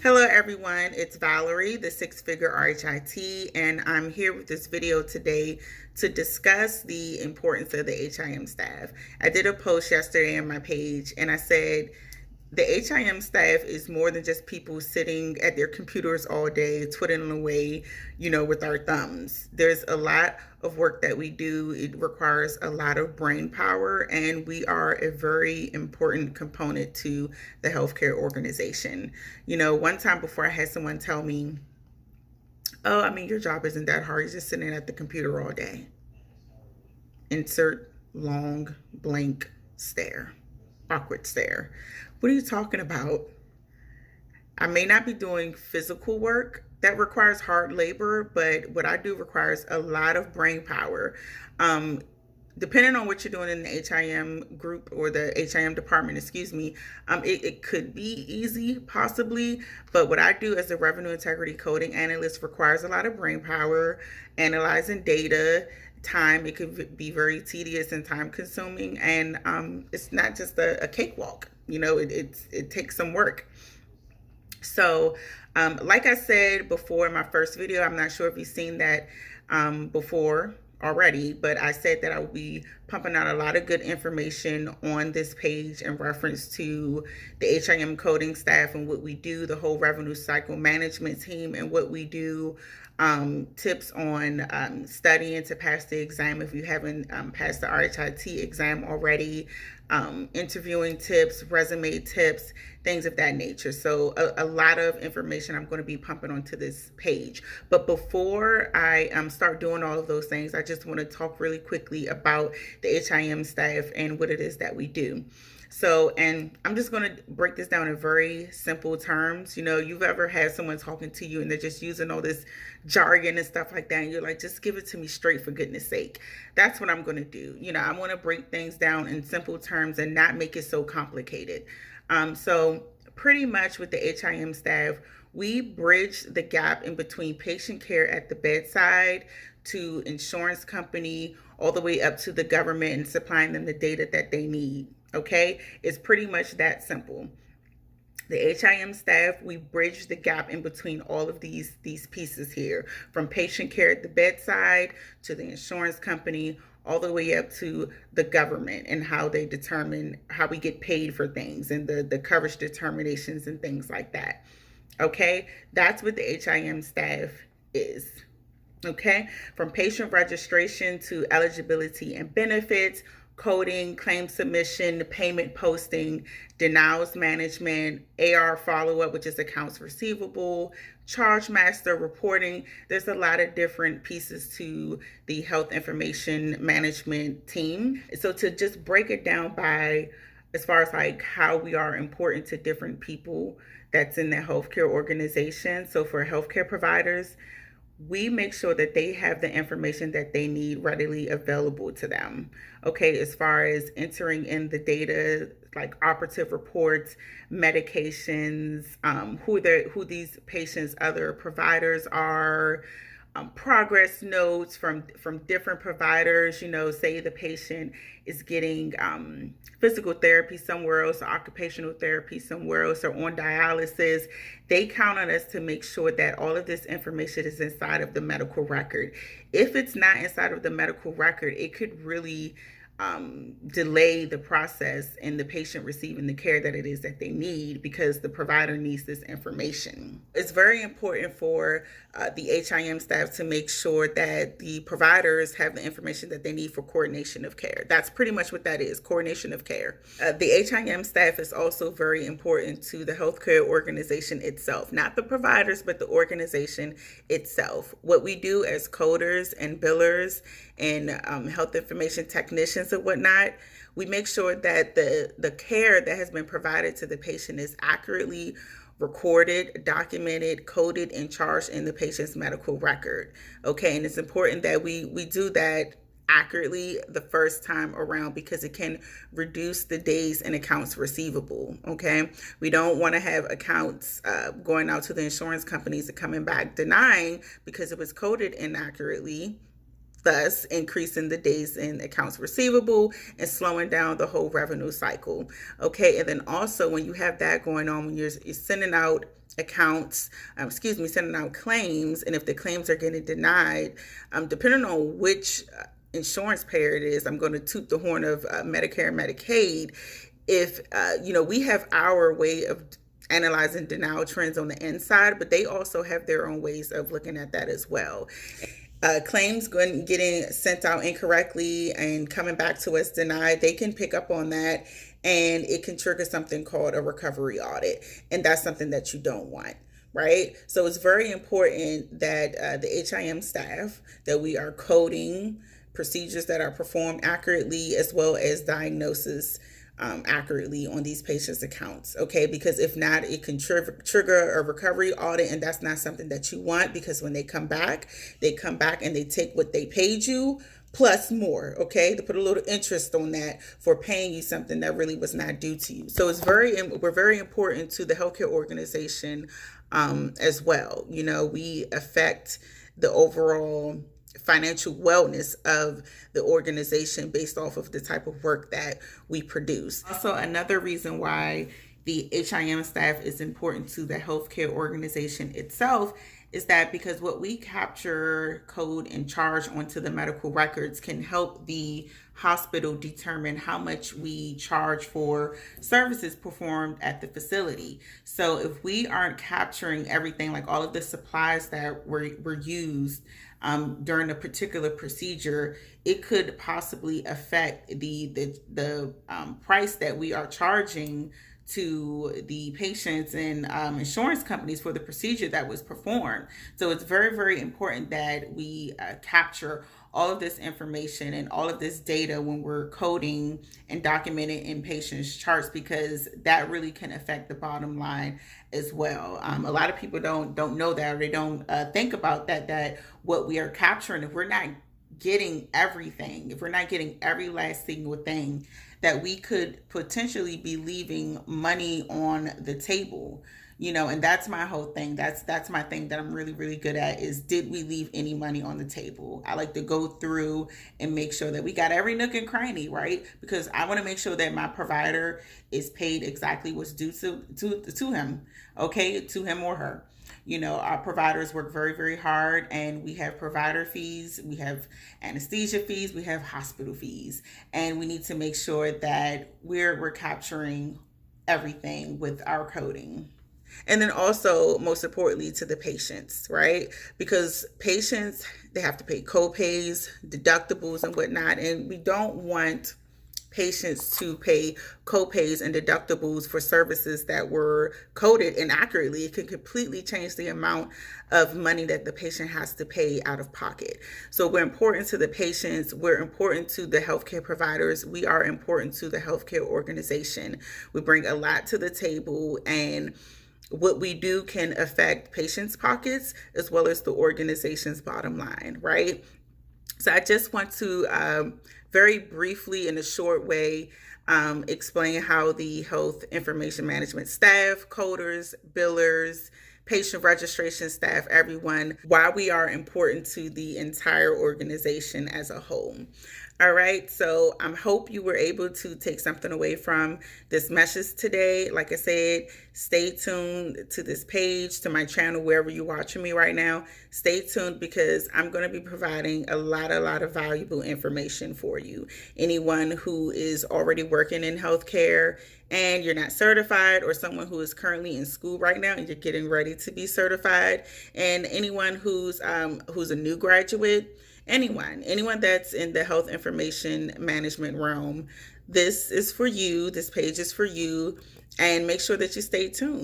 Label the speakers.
Speaker 1: Hello everyone, it's Valerie, the six-figure RHIT, and I'm here with this video today to discuss the importance of the HIM staff. I did a post yesterday on my page and I said the HIM staff is more than just people sitting at their computers all day, twiddling away, with our thumbs. There's a lot of work that we do. It requires a lot of brain power, and we are a very important component to the healthcare organization. One time before I had someone tell me, oh, your job isn't that hard. You're just sitting at the computer all day. Insert long, blank stare, awkward stare. What are you talking about? I may not be doing physical work that requires hard labor, but what I do requires a lot of brain power. Depending on what you're doing in the HIM group or the HIM department, it could be easy, possibly. But what I do as a revenue integrity coding analyst requires a lot of brain power, analyzing data, time. It could be very tedious and time consuming. And it's not just a cakewalk. It takes some work. So like I said before in my first video, I'm not sure if you've seen that before already, but I said that I will be pumping out a lot of good information on this page in reference to the HIM coding staff and what we do, the whole revenue cycle management team and what we do, tips on studying to pass the exam if you haven't passed the RHIT exam already, interviewing tips, resume tips, things of that nature. So a lot of information I'm going to be pumping onto this page. But before I start doing all of those things, I just want to talk really quickly about the HIM staff and what it is that we do. So, and I'm just going to break this down in very simple terms. You've ever had someone talking to you and they're just using all this jargon and stuff like that, and you're like, just give it to me straight, for goodness sake. That's what I'm going to do. I want to break things down in simple terms and not make it so complicated. So pretty much with the HIM staff, we bridge the gap in between patient care at the bedside to insurance company, all the way up to the government and supplying them the data that they need. Okay, it's pretty much that simple. The HIM staff, we bridge the gap in between all of these pieces here, from patient care at the bedside to the insurance company, all the way up to the government and how they determine how we get paid for things and the coverage determinations and things like that. Okay, that's what the HIM staff is. Okay, from patient registration to eligibility and benefits, coding, claim submission, payment posting, denials management, AR follow-up, which is accounts receivable, charge master reporting. There's a lot of different pieces to the health information management team. So to just break it down by as far as like how we are important to different people that's in the healthcare organization. So for healthcare providers, we make sure that they have the information that they need readily available to them. Okay, as far as entering in the data, like operative reports, medications, who these patients' other providers are, progress notes from different providers. Say the patient is getting physical therapy somewhere else, or occupational therapy somewhere else, or on dialysis. They count on us to make sure that all of this information is inside of the medical record. If it's not inside of the medical record, it could really delay the process and the patient receiving the care that it is that they need, because the provider needs this information. It's very important for the HIM staff to make sure that the providers have the information that they need for coordination of care. That's pretty much what that is, coordination of care. The HIM staff is also very important to the healthcare organization itself, not the providers, but the organization itself. What we do as coders and billers and health information technicians and whatnot, we make sure that the care that has been provided to the patient is accurately recorded, documented, coded, and charged in the patient's medical record. Okay, and it's important that we do that accurately the first time around, because it can reduce the days in accounts receivable. Okay, we don't want to have accounts going out to the insurance companies and coming back denying because it was coded inaccurately. thus increasing the days in accounts receivable and slowing down the whole revenue cycle. Okay, and then also when you have that going on, when you're sending out sending out claims, and if the claims are getting denied, depending on which insurance payer it is, I'm going to toot the horn of Medicare and Medicaid. If we have our way of analyzing denial trends on the inside, but they also have their own ways of looking at that as well. Claims getting sent out incorrectly and coming back to us denied, they can pick up on that, and it can trigger something called a recovery audit, and that's something that you don't want. Right? So it's very important that the H.I.M staff, that we are coding procedures that are performed accurately, as well as diagnosis accurately on these patients' accounts. Okay, because if not, it can trigger a recovery audit, and that's not something that you want, because when they come back and they take what they paid you plus more. Okay, to put a little interest on that for paying you something that really was not due to you. So we're very important to the healthcare organization as well. We affect the overall financial wellness of the organization based off of the type of work that we produce. Also, another reason why the H.I.M staff is important to the healthcare organization itself is that because what we capture, code, and charge onto the medical records can help the hospital determine how much we charge for services performed at the facility. So if we aren't capturing everything, like all of the supplies that were used during a particular procedure, it could possibly affect the price that we are charging to the patients and insurance companies for the procedure that was performed. So it's very, very important that we capture all of this information and all of this data when we're coding and documenting in patients' charts, because that really can affect the bottom line as well. A lot of people don't know that, or they don't think about that what we are capturing, if we're not getting everything, if we're not getting every last single thing, that we could potentially be leaving money on the table. And that's my whole thing. That's my thing that I'm really, really good at, is did we leave any money on the table? I like to go through and make sure that we got every nook and cranny, right? Because I want to make sure that my provider is paid exactly what's due to him, okay, to him or her. Our providers work very, very hard, and we have provider fees, we have anesthesia fees, we have hospital fees, and we need to make sure that we're capturing everything with our coding. And then also, most importantly, to the patients, right? Because patients, they have to pay co-pays, deductibles, and whatnot, and we don't want patients to pay co-pays and deductibles for services that were coded inaccurately. It can completely change the amount of money that the patient has to pay out of pocket. So we're important to the patients, we're important to the healthcare providers, we are important to the healthcare organization. We bring a lot to the table, and what we do can affect patients' pockets as well as the organization's bottom line, right? So I just want to very briefly, in a short way, explain how the health information management staff, coders, billers, patient registration staff, everyone, why we are important to the entire organization as a whole. All right, so I hope you were able to take something away from this message today. Like I said, stay tuned to this page, to my channel, wherever you're watching me right now. Stay tuned, because I'm going to be providing a lot of valuable information for you. Anyone who is already working in healthcare and you're not certified, or someone who is currently in school right now and you're getting ready to be certified, and anyone who's a new graduate, anyone that's in the health information management realm, this is for you. This page is for you, and make sure that you stay tuned.